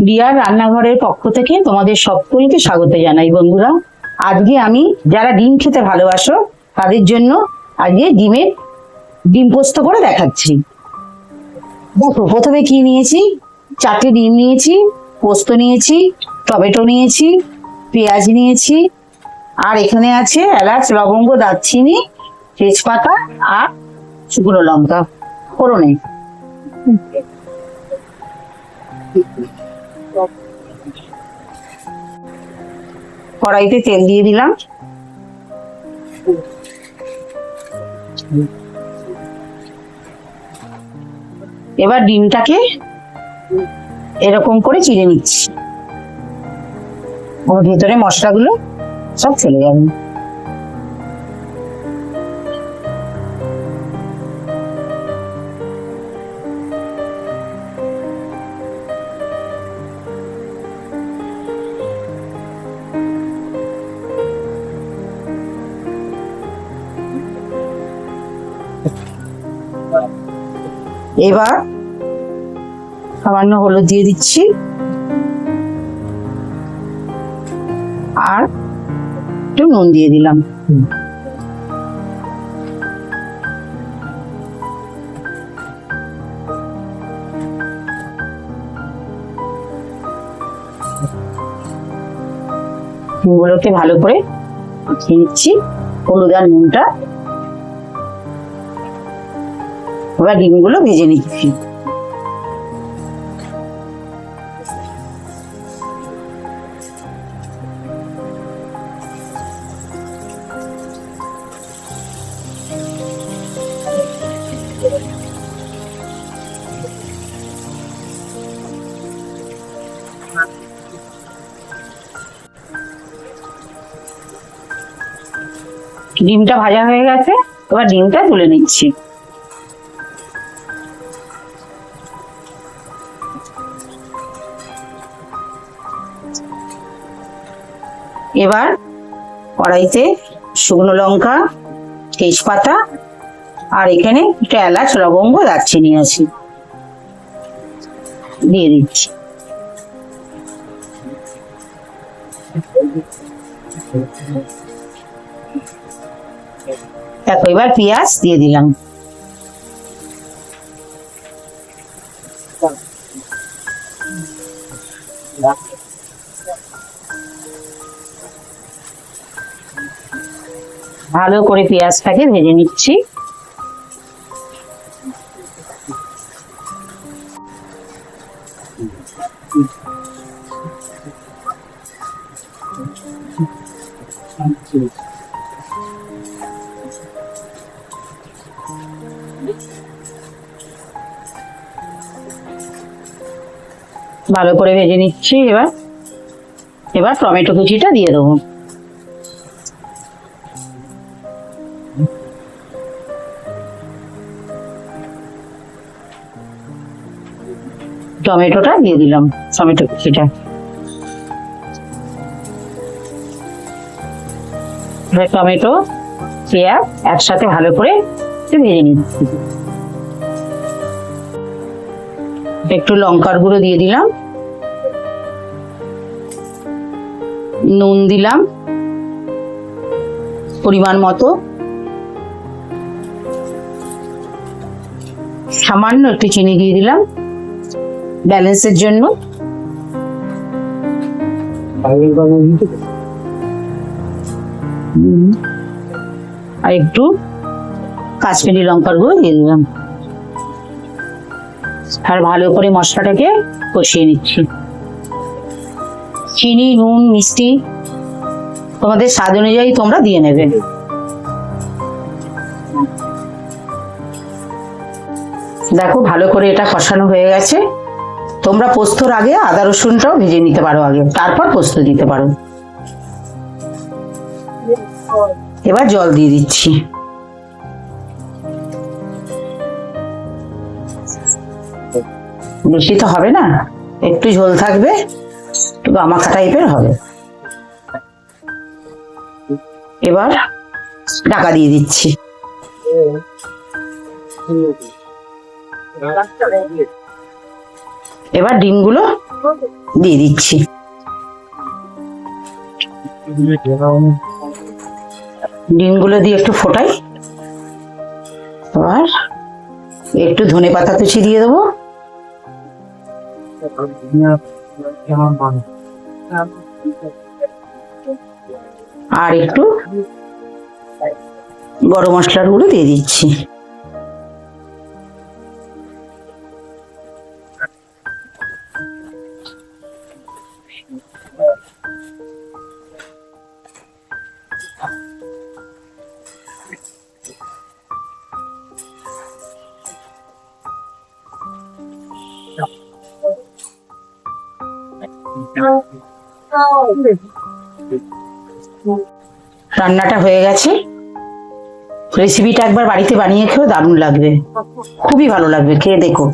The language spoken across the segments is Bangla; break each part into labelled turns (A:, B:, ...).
A: রিয়ার রান্নাঘরের পক্ষ থেকে তোমাদের সকলকে স্বাগত জানাই বন্ধুরা। আজকে আমি যারা ডিম খেতে ভালোবাসো তাদের জন্য আজকে ডিম পোস্ত করে দেখাচ্ছি। দেখো প্রথমে কি নিয়েছি, 4টে ডিম নিয়েছি, পোস্ত নিয়েছি, টমেটো নিয়েছি, পেঁয়াজ নিয়েছি, আর এখানে আছে এলাচ, লবঙ্গ, দারচিনি, তেজপাতা আর শুকনো লঙ্কা ফোড়নে। কড়াইতে তেল দিয়ে দিলাম। এবার ডিমটাকে এরকম করে চিড়ে নিচ্ছি, ওর ভেতরে মশলাগুলো সব চলে যাবে। এবার সামান্য হলুদ দিয়ে দিচ্ছি আর একটু নুন দিয়ে দিলাম। ডিমগুলোকে ভালো করে মাখিয়ে নিচ্ছি হলুদ আর নুনটা। এবার ডিমগুলো ভেজে নিচ্ছি। ডিমটা ভাজা হয়ে গেছে, এবার ডিমটা তুলে নিচ্ছি। এবার কড়াইতে শুকনো লঙ্কা, তেজপাতা আর এখানে একটা এলাচ, লবঙ্গ, দারচিনি আছে, দিয়ে দিচ্ছি। দেখো এবার পেঁয়াজ দিয়ে দিলাম। ভালো করে পেঁয়াজটাকে ভেজে নিচ্ছি। ভালো করে ভেজে নিচ্ছি। এবার টমেটো কুচিটা দিয়ে দেবো। টমেটোটা দিয়ে দিলাম, টমেটো কুচিটা। টমেটো পেঁয়াজ একসাথে ভালো করে ভেজে নিচ্ছি। একটু লঙ্কার গুঁড়ো দিয়ে দিলাম, নুন দিলাম পরিমাণ মতো, সামান্য একটু চিনি দিয়ে দিলাম ব্যালেন্সের জন্য, আর একটু কাশ্মীরি লঙ্কার গুঁড়ো দিয়ে দিলাম। আর ভালো করে মশলাটাকে কষিয়ে নিচ্ছি। চিনি, নুন, মিষ্টি তোমাদের স্বাদ অনুযায়ী তোমরা দিয়ে নেবে। দেখো ভালো করে এটা কষানো হয়ে গেছে। তোমরা পোস্তর আগে আদা রসুনটাও ভেজে নিতে পারো আগে, তারপর পোস্ত দিতে পারো। এবার জল দিয়ে দিচ্ছি। বেশি তো হবে না, একটু ঝোল থাকবে, একটু গামাখা টাইপের হবে। এবার ঢাকা দিয়ে দিচ্ছি। এবার ডিমগুলো দিয়ে দিচ্ছি। ডিমগুলো দিয়ে একটু ফোটাই। এবার একটু ধনেপাতা কুচি দিয়ে দেবো। আর একটু গরম মশলার গুঁড়ো দিয়ে দিচ্ছি। রান্নাটা হয়ে গেছে। রেসিপিটা একবার বাড়িতে বানিয়ে খেও, দারুণ লাগবে, খুবই ভালো লাগবে, খেয়ে দেখো।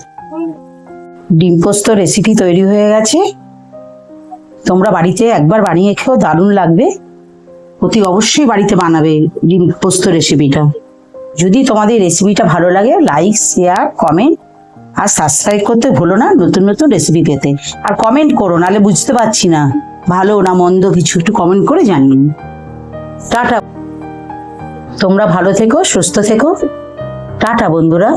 A: ডিম পোস্ত রেসিপি তৈরি হয়ে গেছে। তোমরা বাড়িতে একবার বানিয়ে খেও, দারুণ লাগবে। অতি অবশ্যই বাড়িতে বানাবে ডিম পোস্ত রেসিপিটা। যদি তোমাদের রেসিপিটা ভালো লাগে, লাইক, শেয়ার, কমেন্ট আর সাবস্ক্রাইব করতে ভুলো না নতুন নতুন রেসিপি পেতে। আর কমেন্ট করো, নাহলে বুঝতে পারছি না ভালো না মন্দ, কিছু একটু কমেন্ট করে জানিয়ে। টাটা। তোমরা ভালো থেকো, সুস্থ থেকো। টাটা বন্ধুরা।